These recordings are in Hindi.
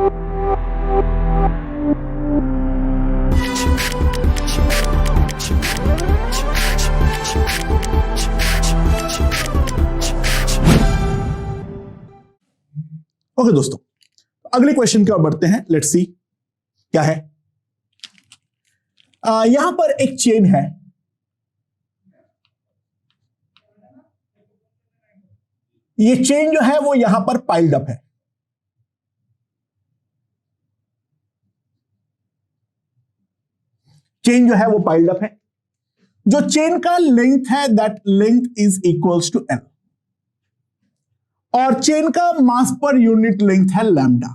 ओके दोस्तों, अगले क्वेश्चन की ओर बढ़ते हैं। लेट्स सी क्या है। यहां पर एक चेन है। ये चेन जो है वो यहां पर पाइल्ड अप है। चेन जो है वो पाइल्ड अप है। जो चेन का लेंथ है that length is equals to L, और चेन का मास पर यूनिट लेंथ है लैम्डा।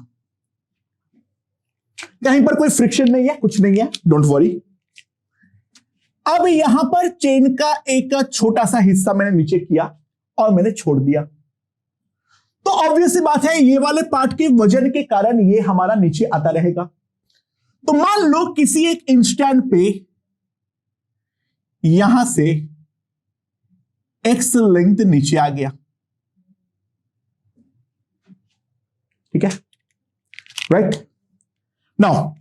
कहीं पर कोई फ्रिक्शन नहीं है, कुछ नहीं है, डोंट वरी। अब यहां पर चेन का एक छोटा सा हिस्सा मैंने नीचे किया और मैंने छोड़ दिया, तो ऑब्वियस सी बात है ये वाले पार्ट के वजन के कारण ये हमारा नीचे आता रहेगा। तो मान लो किसी एक इंस्टेंट पे यहां से एक्स लेंथ नीचे आ गया, ठीक है, राइट। नाउ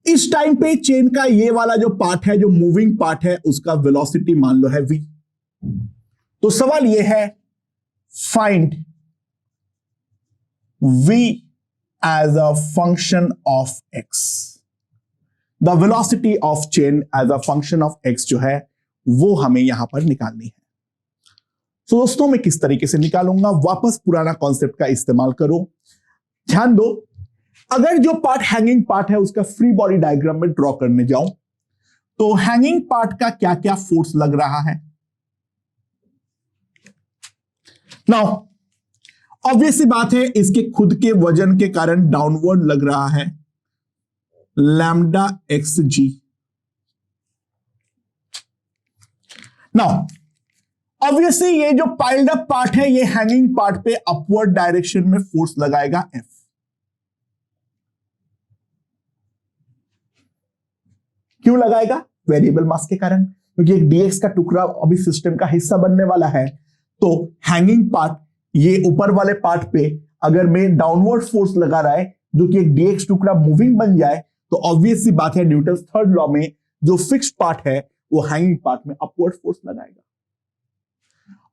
इस टाइम पे चेन का ये वाला जो पार्ट है, जो मूविंग पार्ट है, उसका वेलोसिटी मान लो है v। तो सवाल ये है, find v as a function of x। The velocity of chain as a function of x जो है वो हमें यहां पर निकालनी है। तो दोस्तों मैं किस तरीके से निकालूंगा, वापस पुराना कॉन्सेप्ट का इस्तेमाल करो। ध्यान दो, अगर जो पार्ट हैंगिंग पार्ट है उसका फ्री बॉडी डायग्राम में ड्रॉ करने जाऊं तो हैंगिंग पार्ट का क्या क्या फोर्स लग रहा है। नाउ ऑब्वियस सी बात है, इसके खुद के वजन के कारण डाउनवर्ड लग रहा है लैम्डा एक्स जी। नाउ ऑब्वियसली ये जो पाइल्ड अप पार्ट है ये हैंगिंग पार्ट पे अपवर्ड डायरेक्शन में फोर्स लगाएगा F। क्यों लगाएगा? वेरिएबल मास के कारण, क्योंकि एक dx का टुकड़ा अभी सिस्टम का हिस्सा बनने वाला है। तो हैंगिंग पार्ट ये ऊपर वाले पार्ट पे अगर मैं डाउनवर्ड फोर्स लगा रहा है जो कि एक dx टुकड़ा मूविंग बन जाए, तो ऑब्वियस सी बात है न्यूटन थर्ड लॉ में जो फिक्स्ड पार्ट है वो हैंगिंग पार्ट में अपवर्ड फोर्स लगाएगा,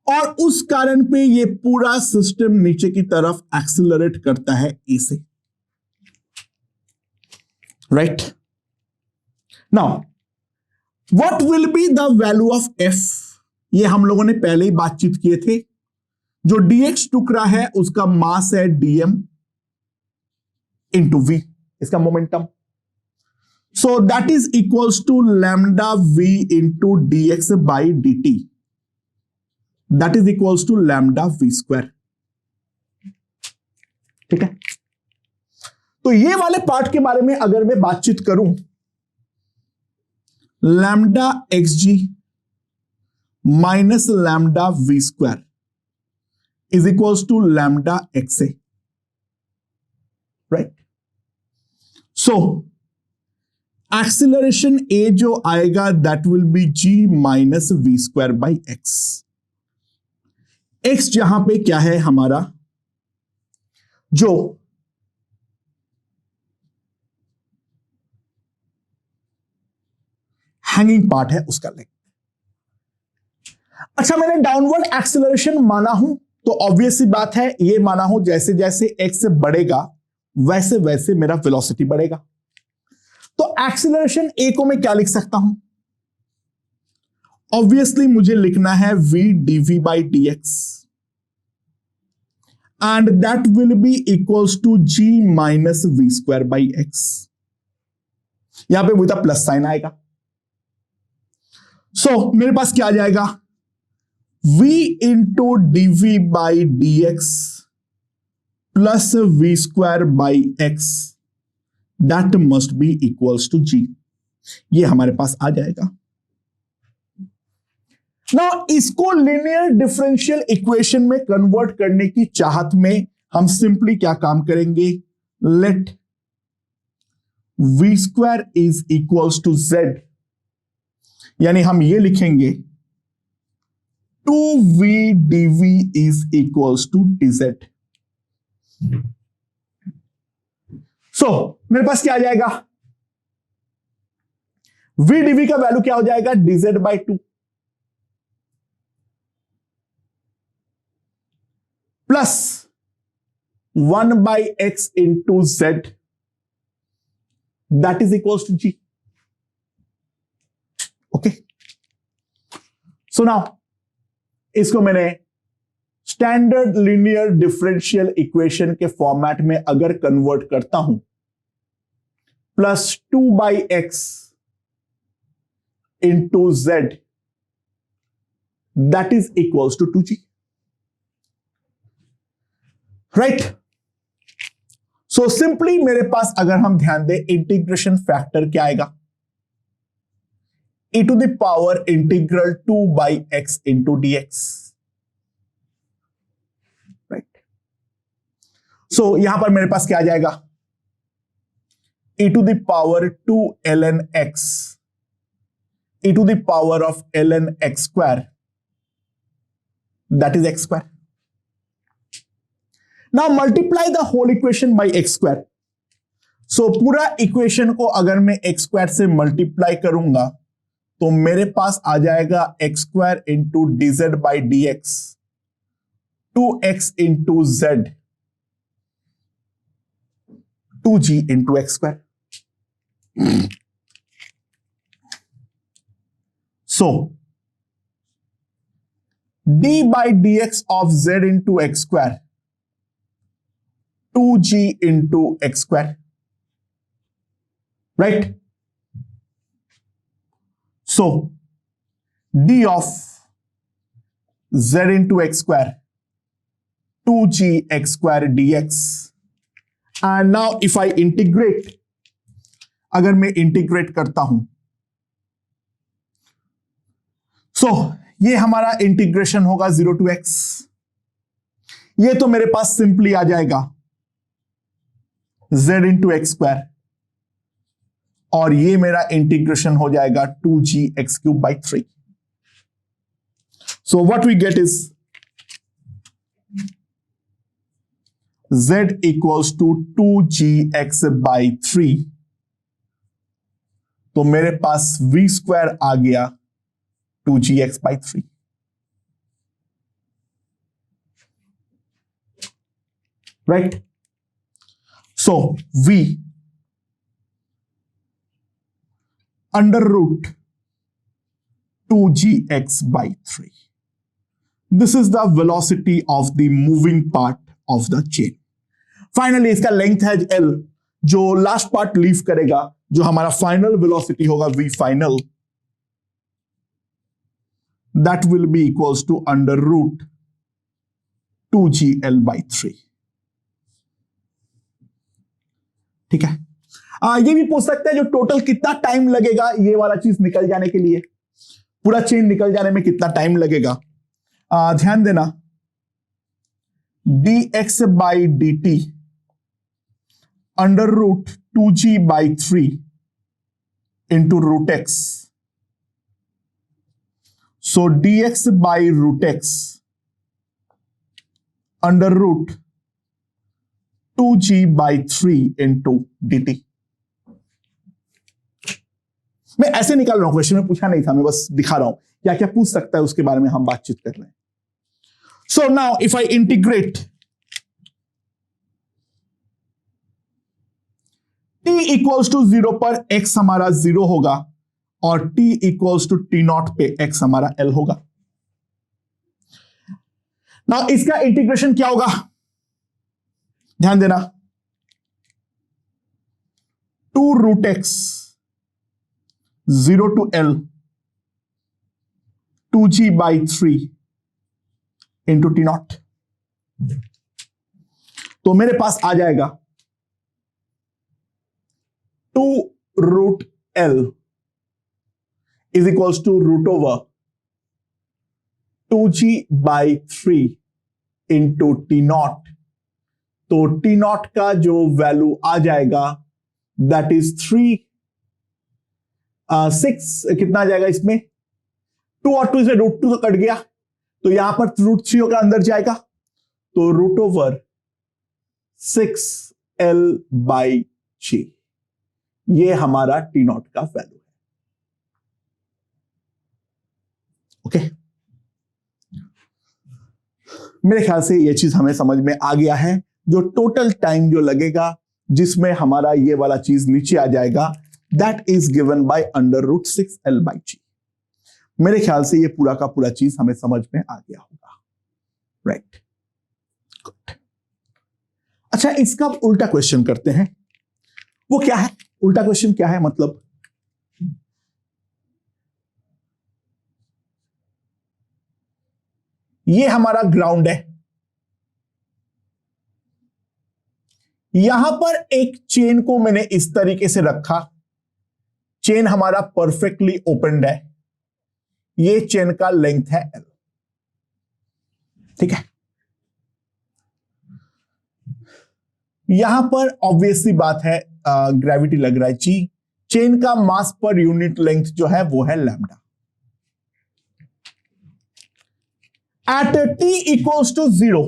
और उस कारण पे ये पूरा सिस्टम नीचे की तरफ एक्सेलरेट करता है ए से, right. Now what will be the value of F, ये हम लोगों ने पहले ही बातचीत किए थे। जो dx टुकड़ा है उसका मास है dm इंटू v, इसका momentum. So that is equals to lambda v into dx by dt, that is equals to lambda v square, ठीक है। तो ये वाले पार्ट के बारे में अगर मैं बातचीत करूं, lambda x g minus lambda v square is equals to lambda x a, right. So acceleration a जो आएगा that will be g minus v square by x. X जहां पे क्या है हमारा जो हैंगिंग पार्ट है उसका लेंथ। अच्छा, मैंने डाउनवर्ड एक्सेलरेशन माना हूं तो ऑब्वियस सी बात है ये माना हूं जैसे जैसे एक्स बढ़ेगा वैसे वैसे मेरा वेलोसिटी बढ़ेगा। तो एक्सेलरेशन ए को मैं क्या लिख सकता हूं, ऑब्वियसली मुझे लिखना है v dv by dx and that will be equals to g minus v square by x। यहां पे विद अ प्लस साइन आएगा। सो मेरे पास क्या आ जाएगा, v into dv by dx plus v square by x that must be equals to g। ये हमारे पास आ जाएगा। ना इसको लीनियर डिफरेंशियल इक्वेशन में कन्वर्ट करने की चाहत में हम सिंपली क्या काम करेंगे, let v square is equals to z, यानी हम ये लिखेंगे 2v dv is equals to dz। मेरे पास क्या आ जाएगा, वी डीवी का वैल्यू क्या हो जाएगा, dz by 2 plus 1 by x into z, that is equals to g. Okay, so now इसको मैंने स्टैंडर्ड लीनियर डिफरेंशियल इक्वेशन के फॉर्मेट में अगर कन्वर्ट करता हूं, plus 2 by x into z, that is equals to 2g. Right, so simply मेरे पास अगर हम ध्यान दें, इंटीग्रेशन फैक्टर क्या आएगा, e to the power integral 2 by x into d x. Right, so यहां पर मेरे पास क्या आ जाएगा, e to the power 2 ln x, e to the power of ln x square, that is x square. Now multiply the whole equation by x square. So पूरा इक्वेशन को अगर मैं एक्स स्क्वायर से मल्टीप्लाई करूंगा तो मेरे पास आ जाएगा x square into DZ by d x, 2x into Z, 2g into x square. So d by d x of z into x square, 2g into x square. Right, so d of z into x square, 2g x square dx. And now if I integrate, अगर मैं इंटीग्रेट करता हूं, सो ये हमारा इंटीग्रेशन होगा 0 to x. ये तो मेरे पास सिंपली आ जाएगा z into x square, और ये मेरा इंटीग्रेशन हो जाएगा 2g x cube by 3. So what we get is z equals to 2g x by 3. तो मेरे पास v स्क्वायर आ गया 2g x by 3. Right? So v under root 2gx by 3. This is the velocity of the moving part of the chain. Finally, इसका लेंथ है L, जो लास्ट पार्ट लीव करेगा, जो हमारा फाइनल वेलोसिटी होगा v final, that will be equals to under root 2gl by 3. ठीक है, ये भी पूछ सकते हैं जो टोटल कितना टाइम लगेगा ये वाला चीज निकल जाने के लिए, पूरा चेन निकल जाने में कितना टाइम लगेगा. ध्यान देना, dx by d t under root 2g by 3 into root x. So dx by root x under root 2g by 3 into d t. मैं ऐसे निकाल रहा हूं, क्वेश्चन में पूछा नहीं था, मैं बस दिखा रहा हूं क्या क्या पूछ सकता है, उसके बारे में हम बातचीत कर रहे हैं. So now if I integrate t equals to 0 पर x हमारा 0 होगा और t इक्वल्स टू t0 पे x हमारा l होगा. नाउ इसका इंटीग्रेशन क्या होगा, ध्यान देना, 2 root x 0 to L 2g by 3 into t0. तो मेरे पास आ जाएगा 2 root L is equals to root over 2g by 3 into t0. तो t0 का जो वैल्यू आ जाएगा दैट इज 6 कितना आ जाएगा इसमें, 2 और 2 से रूट 2 तो कट गया, तो यहां पर रूट 3 होकर अंदर जाएगा, तो root over 6l by j, ये हमारा टी नॉट का वैल्यू है। ओके, मेरे ख्याल से ये चीज हमें समझ में आ गया है। जो टोटल टाइम जो लगेगा जिसमें हमारा ये वाला चीज नीचे आ जाएगा, that is given by √6L/g। मेरे ख्याल से ये पूरा का पूरा चीज हमें समझ में आ गया होगा, राइट? गुड। अच्छा, इसका उल्टा क्वेश्चन करते हैं। वो क्या है उल्टा क्वेश्चन? क्या है मतलब? ये हमारा ग्राउंड है, यहां पर एक चेन को मैंने इस तरीके से रखा, चेन हमारा परफेक्टली ओपनड है, ये चेन का लेंथ है L, ठीक है? यहां पर ऑब्वियसली बात है ग्रेविटी लग रहा है G, चेन का मास पर यूनिट लेंथ जो है वो है lambda. At t equals to 0,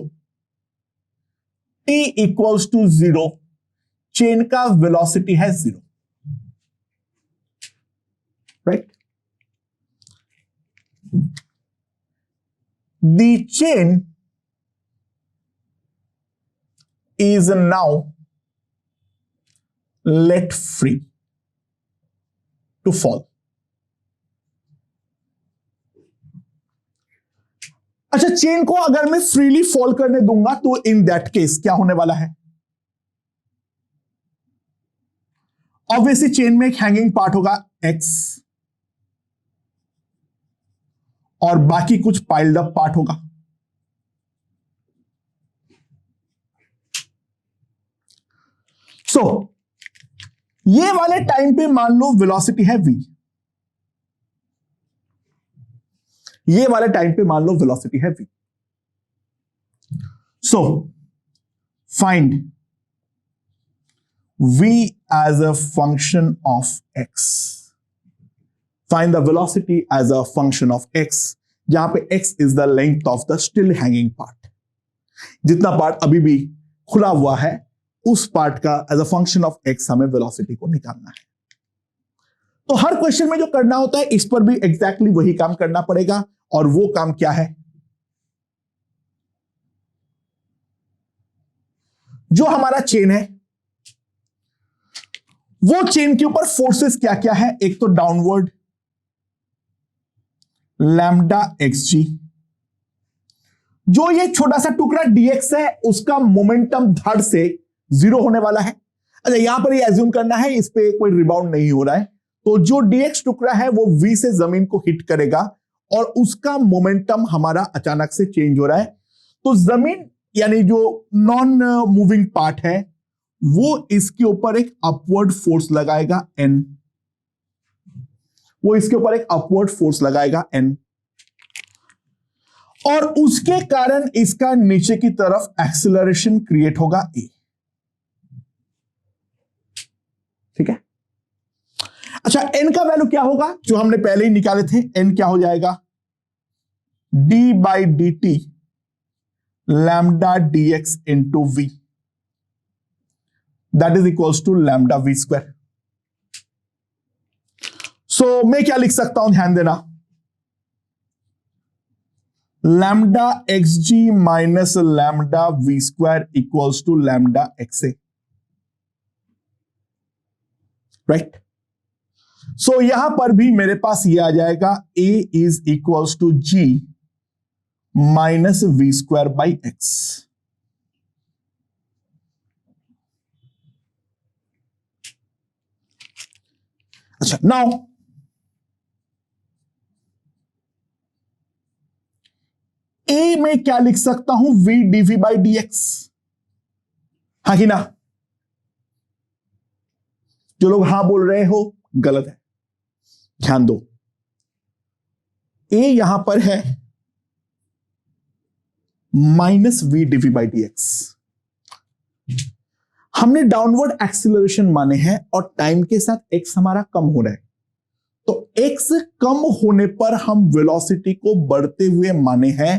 t equals to 0, chain का वेलोसिटी है 0, right? The chain is now let free to fall. अच्छा, चेन को अगर मैं फ्रीली फॉल करने दूंगा तो इन दैट केस क्या होने वाला है? ऑब्वियसली चेन में एक हैंगिंग पार्ट होगा X और बाकी कुछ पाइल्ड अप पार्ट होगा। सो ये वाले टाइम पे मान लो वेलोसिटी है V, ये वाले टाइम पे मान लो वेलोसिटी है V। So find V as a function of X, find the velocity as a function of X, जहां पे X is the length of the still hanging part। जितना पार्ट अभी भी खुला हुआ है उस पार्ट का as a function of X हमें वेलोसिटी को निकालना है। तो हर क्वेश्चन में जो करना होता है इस पर भी एग्जैक्टली वही काम करना पड़ेगा, और वो काम क्या है? जो हमारा चेन है वो चेन के ऊपर फोर्सेस क्या क्या है? एक तो डाउनवर्ड लैम्डा xg, जो ये छोटा सा टुकड़ा dx है उसका मोमेंटम धड़ से 0 होने वाला है। अच्छा, यहां पर ये एज्यूम करना है इस पे कोई रिबाउंड नहीं हो रहा है, तो जो dx टुकड़ा है वो v से जमीन को हिट करेगा और उसका मोमेंटम हमारा अचानक से चेंज हो रहा है। तो जमीन यानी जो नॉन मूविंग पार्ट है वो इसके ऊपर एक अपवर्ड फोर्स लगाएगा N, वो इसके ऊपर एक अपवर्ड फोर्स लगाएगा N, और उसके कारण इसका नीचे की तरफ एक्सेलरेशन क्रिएट होगा A, ठीक है? अच्छा, N का वैल्यू क्या होगा जो हमने पहले ही निकाले थे? N क्या हो जाएगा? d/dt lambda dx into v, that is equals to lambda v square. सो मैं क्या लिख सकता हूं, ध्यान देना, lambda xg minus lambda v square equals to lambda xa, right? So यहां पर भी मेरे पास ये आ जाएगा a is equals to g minus v square by x। अच्छा, नाउ a में क्या लिख सकता हूं? v dv बाई dx, हाँ कि ना? जो लोग हां बोल रहे हो गलत है, ध्यान दो। a यहां पर है minus v dv by dx। हमने डाउनवर्ड एक्सीलरेशन माने हैं और टाइम के साथ x हमारा कम हो रहा है, तो x कम होने पर हम वेलोसिटी को बढ़ते हुए माने हैं,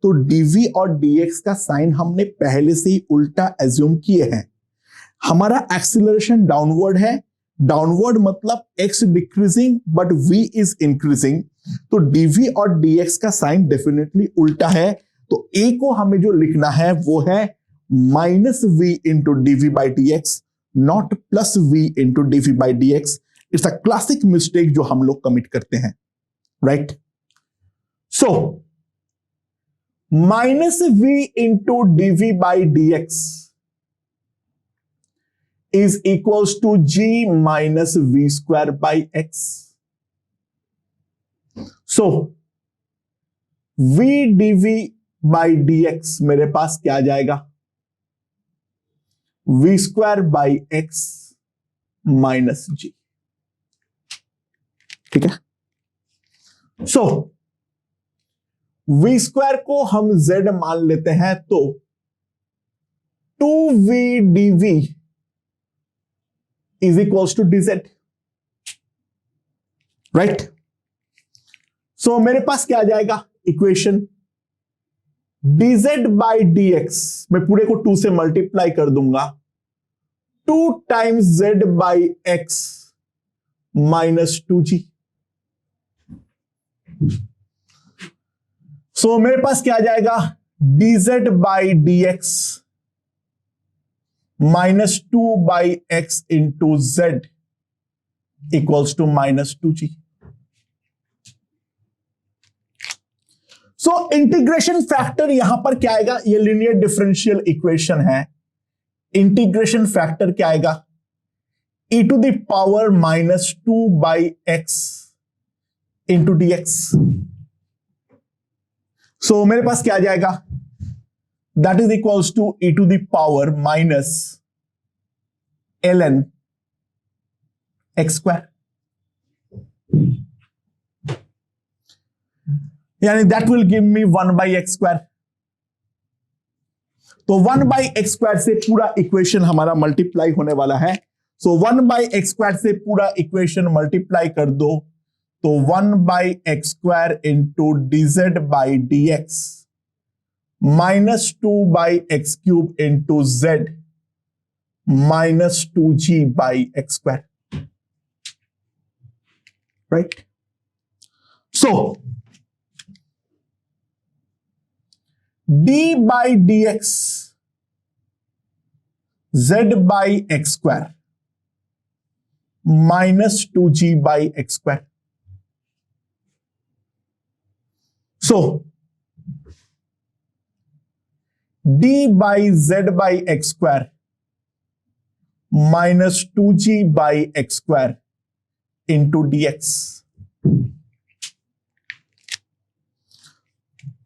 तो dv और dx का साइन हमने पहले से ही उल्टा एज्यूम किए हैं। हमारा एक्सीलरेशन डाउनवर्ड है, डाउनवर्ड मतलब x decreasing but v is increasing, तो dv और dx का साइन डेफिनेटली उल्टा है। तो a को हमें जो लिखना है वो है minus v into dv by d x, not plus v into dv by d x. It's a classic mistake जो हम लोग कमिट करते हैं, right. So minus v into dv by d x is equals to g minus v square by x. So v dv by dx मेरे पास क्या आ जाएगा, v square by x minus g, ठीक है। So v square को हम z मान लेते हैं, तो 2v dv is equals to dz, right? So मेरे पास क्या आ जाएगा इक्वेशन, dz by dx, मैं पूरे को 2 से मल्टीप्लाई कर दूंगा, 2 times z by x minus 2g। So मेरे पास क्या आ जाएगा, dz by dx minus 2 by x into z equals to minus 2g। So integration factor यहां पर क्या आएगा, ये लीनियर डिफरेंशियल इक्वेशन है, इंटीग्रेशन फैक्टर क्या आएगा, e to the power minus 2 by x into d x. So मेरे पास क्या आ जाएगा, that is equals to e to the power minus ln x square, यानी that will give me 1 by x square। तो 1 by x square से पूरा इक्वेशन हमारा मल्टीप्लाई होने वाला है। सो 1 by x square से पूरा इक्वेशन मल्टीप्लाई कर दो, तो 1 by x square into dz by dx minus 2 by x cube into Z minus 2g by x square, right. So d by d x Z by x square minus 2g by x square. So d by Z by x square minus 2g by x square into d x.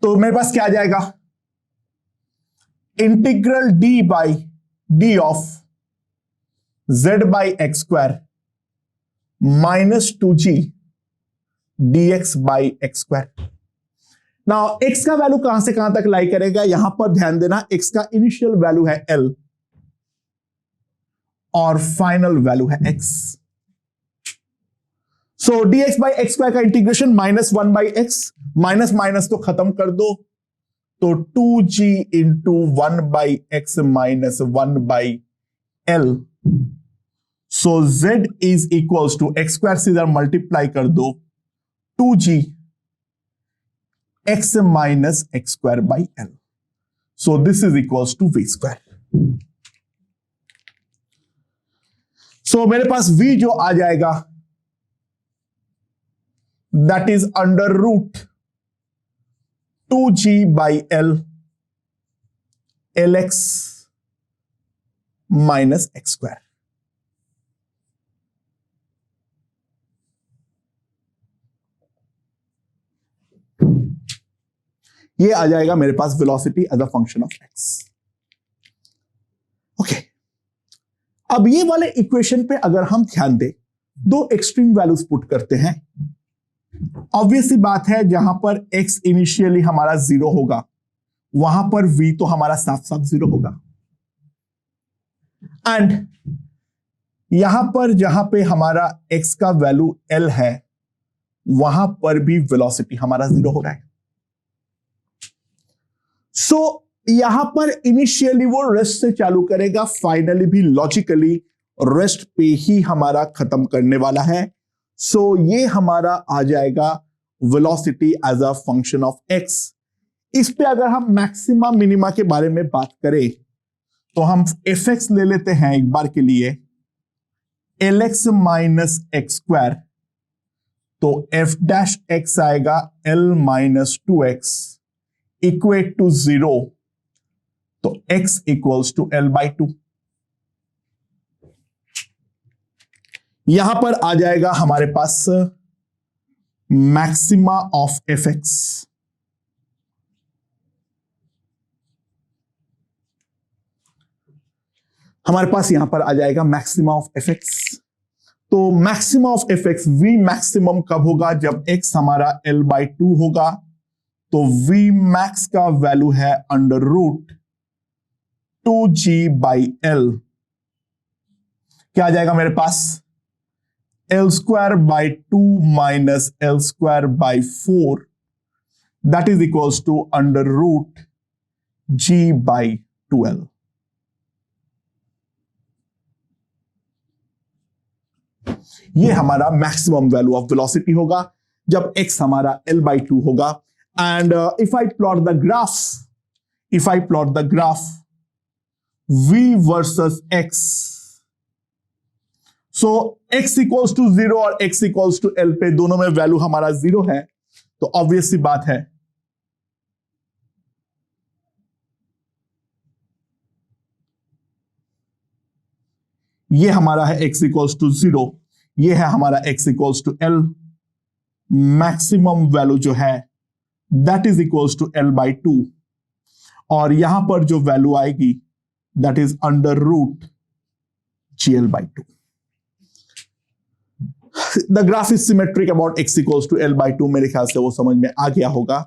तो मेरे पास क्या आ जाएगा, integral d by D of Z by x square minus 2g D x by x square. Now x का वैल्यू कहां से कहां तक लाई करेगा, यहां पर ध्यान देना, x का इनिशियल वैल्यू है l और फाइनल वैल्यू है x। So dx by x square का integration minus 1 by x, minus minus तो खत्म कर दो, तो 2g into 1 by x minus 1 by l। So z is equals to x square से इधर मल्टीप्लाई कर दो, 2g x minus x square by l. So this is equals to v square. So मेरे पास v जो आ जाएगा that is under root 2g by l lx minus x square. ये आ जाएगा मेरे पास velocity as a function of x. Okay, अब ये वाले इक्वेशन पे अगर हम ध्यान दें, दो एक्सट्रीम वैल्यूज पुट करते हैं। ऑब्वियस सी बात है, जहां पर x इनिशियली हमारा 0 होगा, वहां पर v तो हमारा साफ साफ 0 होगा, एंड यहां पर जहां पे हमारा x का वैल्यू l है, वहां पर भी वेलोसिटी हमारा 0 हो रहा है। सो यहां पर इनिशियली वो रेस्ट से चालू करेगा, फाइनली भी लॉजिकली रेस्ट पे ही हमारा खत्म करने वाला है। सो ये हमारा आ जाएगा velocity as a function of x. इस पे अगर हम मैक्सिमा मिनिमा के बारे में बात करें तो हम एफ एक्स ले लेते हैं एक बार के लिए, l x minus x square, तो एफ डैश एक्स आएगा l minus two x equate to 0, तो x equals to l by two. यहां पर आ जाएगा हमारे पास मैक्सिमा ऑफ एफ एक्स। हमारे पास यहां पर आ जाएगा मैक्सिमा ऑफ एफ एक्स। तो maxima of f x, v maximum कब होगा? जब x हमारा l बाई टू होगा। तो v मैक्स का वैल्यू है under root 2g by l. क्या आ जाएगा मेरे पास? L square by two minus l square by 4, that is equals to under root g by 12। ये हमारा मैक्सिमम वैल्यू ऑफ वेलोसिटी होगा जब x हमारा l बाई टू होगा। And if I plot the graph v versus x, so x equals to 0 और x इक्वल्स टू l पे दोनों में वैल्यू हमारा 0 है, तो ऑब्वियस सी बात है ये हमारा है x इक्वल्स टू 0, ये है हमारा x equals to l। Maximum value जो है that is equals to l by two, और यहां पर जो वैल्यू आएगी that is under root gl by two. The graph is symmetric about x equals to l by two. मेरे ख्याल से वो समझ में आ गया होगा।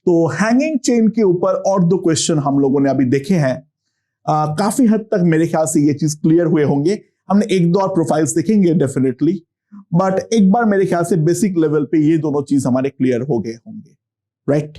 तो हैंगिंग चेन के ऊपर और दो क्वेश्चन हम लोगों ने अभी देखे हैं। काफी हद तक मेरे ख्याल से ये चीज क्लियर हुए होंगे। हमने एक दो और प्रोफाइल्स देखेंगे डेफिनेटली, बट एक बार मेरे ख्याल से बेसिक लेवल पे ये दोनों चीज हमारे क्लियर हो गए होंगे, राइट?